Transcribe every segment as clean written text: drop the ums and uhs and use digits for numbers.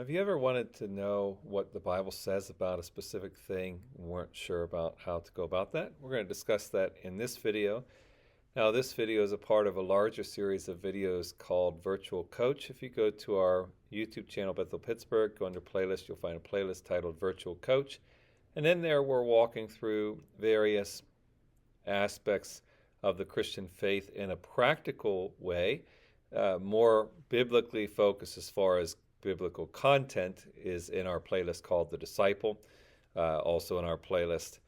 Have you ever wanted to know what the Bible says about a specific thing and weren't sure about how to go about that? We're going to discuss that in this video. Now, this video is a part of a larger series of videos called Virtual Coach. If you go to our YouTube channel, Bethel Pittsburgh, go under playlist, you'll find a playlist titled Virtual Coach. And in there, we're walking through various aspects of the Christian faith in a practical way, more biblically focused as far as biblical content is in our playlist called The Disciple, also in our playlist.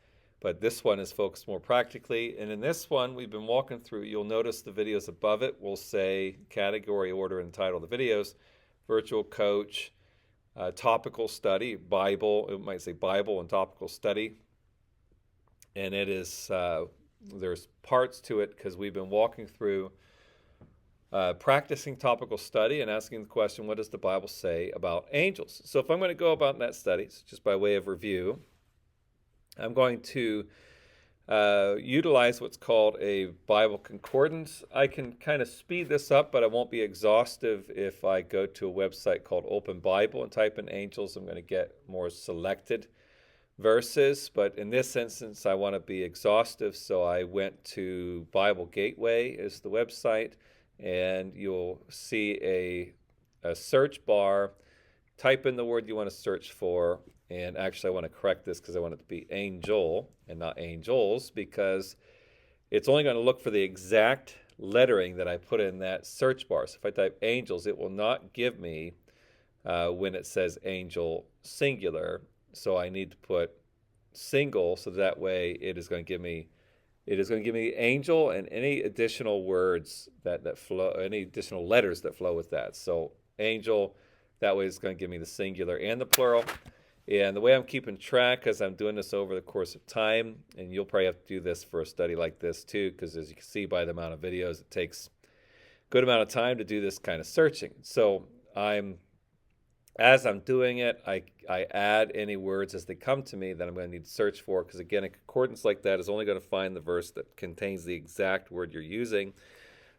But this one is focused more practically. And in this one, we've been walking through, you'll notice the videos above it will say category, order, and title of the videos, Virtual Coach, Topical Study, Bible, it might say Bible and Topical Study. And it is, there's parts to it because we've been walking through practicing topical study and asking the question, what does the Bible say about angels? So if I'm going to go about in that study, so just by way of review, I'm going to utilize what's called a Bible concordance. I can kind of speed this up, but I won't be exhaustive. If I go to a website called Open Bible and type in angels, I'm going to get more selected verses. But in this instance, I want to be exhaustive, so I went to Bible Gateway is the website, and you'll see a search bar. Type in the word you want to search for, and actually I want to correct this because I want it to be angel and not angels, because it's only going to look for the exact lettering that I put in that search bar. So if I type angels, it will not give me when it says angel singular, so I need to put single, so that way it is going to give me angel and any additional words that flow, any additional letters that flow with that. So angel, that way it's going to give me the singular and the plural. And the way I'm keeping track, because I'm doing this over the course of time, and you'll probably have to do this for a study like this too, because as you can see by the amount of videos, it takes a good amount of time to do this kind of searching. So as I'm doing it, I add any words as they come to me that I'm going to need to search for, because again, a concordance like that is only going to find the verse that contains the exact word you're using.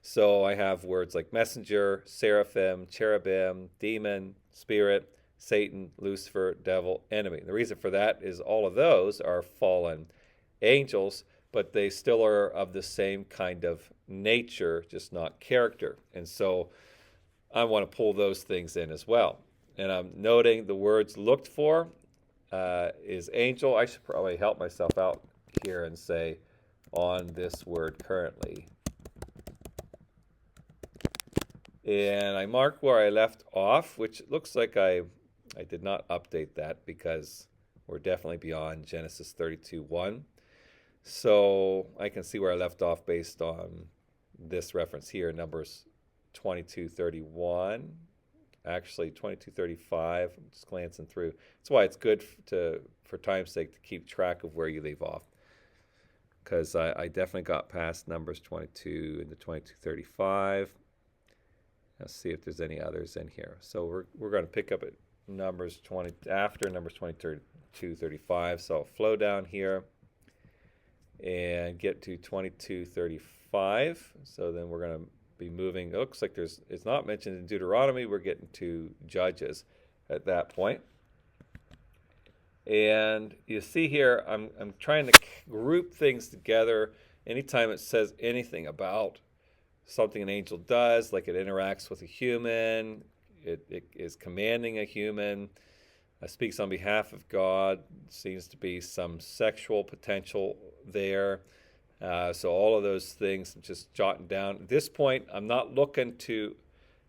So I have words like messenger, seraphim, cherubim, demon, spirit, Satan, Lucifer, devil, enemy. The reason for that is all of those are fallen angels, but they still are of the same kind of nature, just not character. And so I want to pull those things in as well. And I'm noting the words looked for is angel. I should probably help myself out here and say on this word currently. And I mark where I left off, which looks like I did not update that because we're definitely beyond Genesis 32:1. So I can see where I left off based on this reference here, Numbers 22:31. Actually 22:35. I'm just glancing through. That's why it's good for time's sake to keep track of where you leave off, because I definitely got past Numbers 22 into 22:35. Let's see if there's any others in here. So we're going to pick up at Numbers 20 after Numbers 22:35. So I'll flow down here and get to 22:35. So then we're going to be moving. It looks like it's not mentioned in Deuteronomy. We're getting to Judges at that point. And you see here, I'm trying to group things together. Anytime it says anything about something an angel does, like it interacts with a human, it is commanding a human, speaks on behalf of God, seems to be some sexual potential there. So all of those things, I'm just jotting down. At this point, I'm not looking to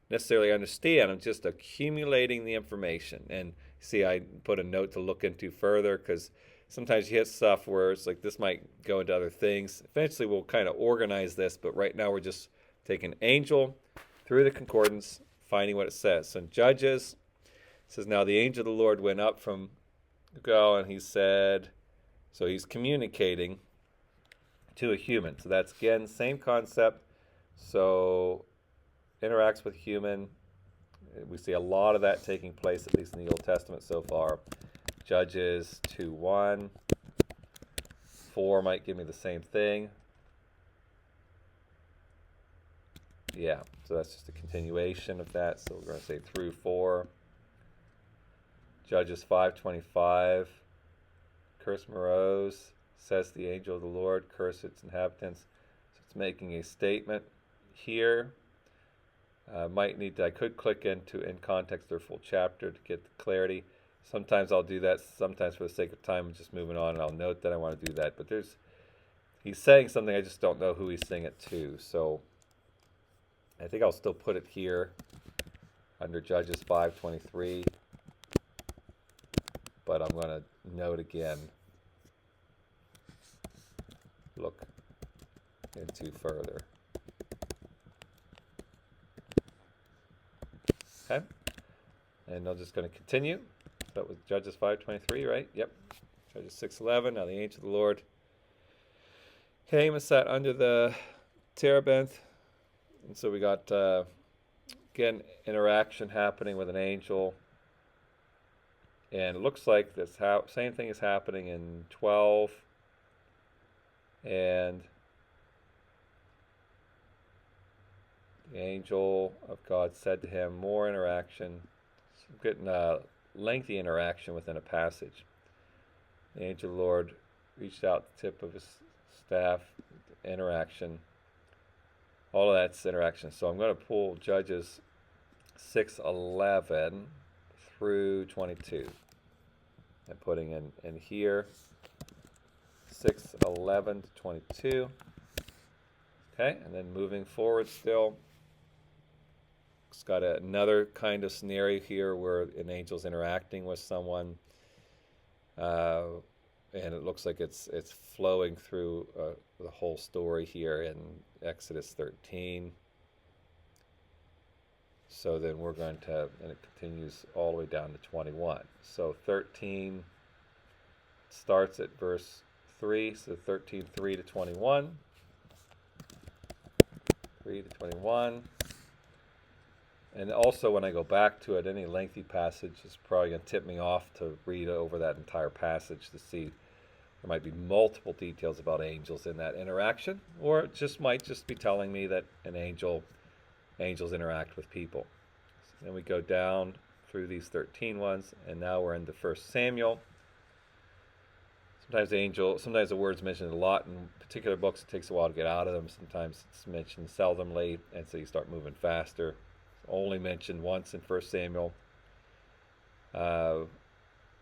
necessarily understand. I'm just accumulating the information. And see, I put a note to look into further, because sometimes you hit stuff where it's like this might go into other things. Eventually, we'll kind of organize this, but right now we're just taking angel through the concordance, finding what it says. So in Judges, it says, now the angel of the Lord went up from Gilgal, and he said, so he's communicating to a human. So that's, again, same concept. So interacts with human. We see a lot of that taking place, at least in the Old Testament so far. Judges 2:1. 4 might give me the same thing. Yeah, so that's just a continuation of that. So we're going to say through 4. Judges 5:25. Curse Meroz, says the angel of the Lord, curse its inhabitants. So it's making a statement here. I could click into in context their full chapter to get the clarity. Sometimes I'll do that. Sometimes for the sake of time, I'm just moving on, and I'll note that I want to do that. But he's saying something, I just don't know who he's saying it to. So I think I'll still put it here under Judges 5:23. But I'm going to note again, look into further. Okay, and I'm just going to continue. That was Judges 5:23, right? Yep. Judges 6:11. Now the angel of the Lord came and sat under the terebinth, and so we got again interaction happening with an angel. And it looks like this same thing is happening in 12. And the angel of God said to him, more interaction. So I'm getting a lengthy interaction within a passage. The angel of the Lord reached out the tip of his staff, interaction. All of that's interaction. So I'm going to pull Judges 6:11 through 22. And putting in here 6:11 to 22. Okay, and then moving forward still. It's got another kind of scenario here where an angel's interacting with someone. And it looks like it's flowing through the whole story here in Exodus 13. So then we're going to, and it continues all the way down to 21. So 13 starts at verse 3, so 13:3 to 21. 3 to 21. And also when I go back to it, any lengthy passage is probably going to tip me off to read over that entire passage to see there might be multiple details about angels in that interaction, or it just might just be telling me that angels interact with people. So then we go down through these 13 ones, and now we're into 1 Samuel. Sometimes the word's mentioned a lot in particular books. It takes a while to get out of them. Sometimes it's mentioned seldomly, and so you start moving faster. It's only mentioned once in 1 Samuel.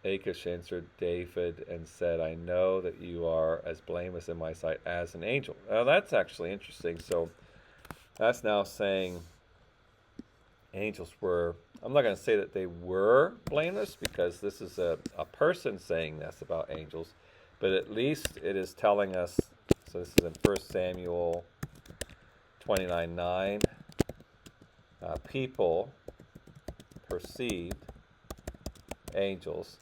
Achish answered David and said, I know that you are as blameless in my sight as an angel. Now that's actually interesting. So that's now saying angels were, I'm not going to say that they were blameless, because this is a person saying this about angels, but at least it is telling us, so this is in 1 Samuel 29:9, people perceived angels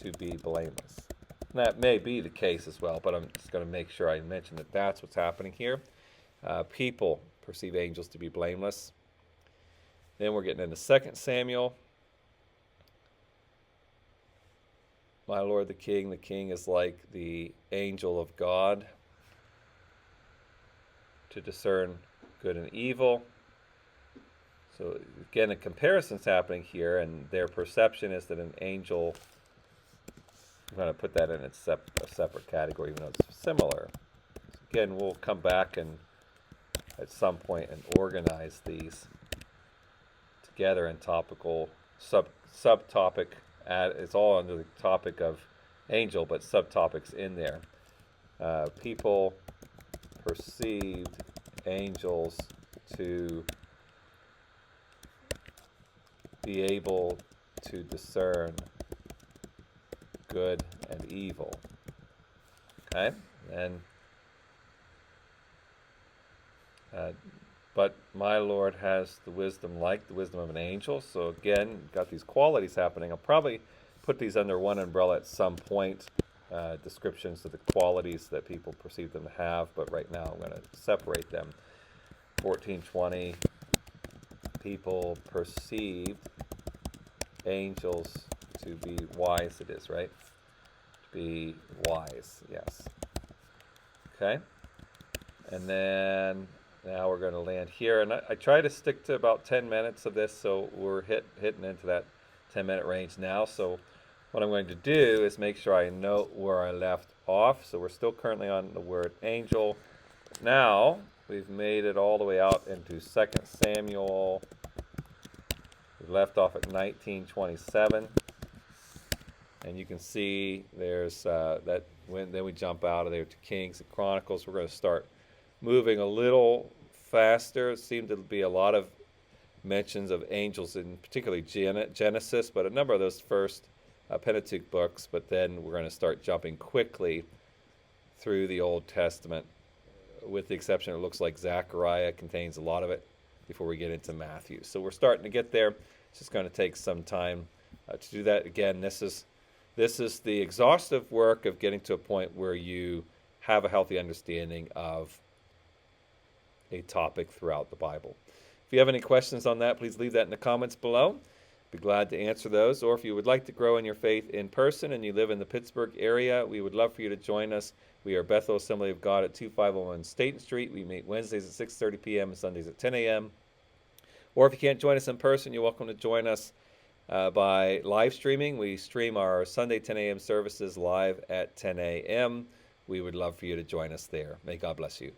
to be blameless. And that may be the case as well, but I'm just going to make sure I mention that that's what's happening here. People perceive angels to be blameless. Then we're getting into 2 Samuel. My Lord the king is like the angel of God to discern good and evil. So again, a comparison's happening here, and their perception is that an angel, I'm going to put that in a separate category, even though it's similar. So again, we'll come back and at some point and organize these together in topical subtopic. It's all under the topic of angel, but subtopics in there. People perceived angels to be able to discern good and evil. Okay, and but my Lord has the wisdom like the wisdom of an angel. So again, got these qualities happening. I'll probably put these under one umbrella at some point, descriptions of the qualities that people perceive them to have, but right now I'm going to separate them. 14:20, people perceived angels to be wise. It is, right? To be wise, yes. Okay, and then now we're going to land here, and I try to stick to about 10 minutes of this, so we're hitting into that 10-minute range now. So what I'm going to do is make sure I note where I left off. So we're still currently on the word angel. Now we've made it all the way out into 2 Samuel. We left off at 19:27, and you can see there's that. Then we jump out of there to Kings and Chronicles. We're going to start moving a little faster. It seemed to be a lot of mentions of angels in particularly Genesis, but a number of those first Pentateuch books. But then we're going to start jumping quickly through the Old Testament, with the exception, it looks like Zechariah contains a lot of it before we get into Matthew. So we're starting to get there. It's just going to take some time to do that. Again, this is the exhaustive work of getting to a point where you have a healthy understanding of a topic throughout the Bible. If you have any questions on that, please leave that in the comments below. Be glad to answer those. Or if you would like to grow in your faith in person and you live in the Pittsburgh area, we would love for you to join us. We are Bethel Assembly of God at 2501 Staten Street. We meet Wednesdays at 6:30 p.m. and Sundays at 10 a.m. Or if you can't join us in person, you're welcome to join us by live streaming. We stream our Sunday 10 a.m. services live at 10 a.m. We would love for you to join us there. May God bless you.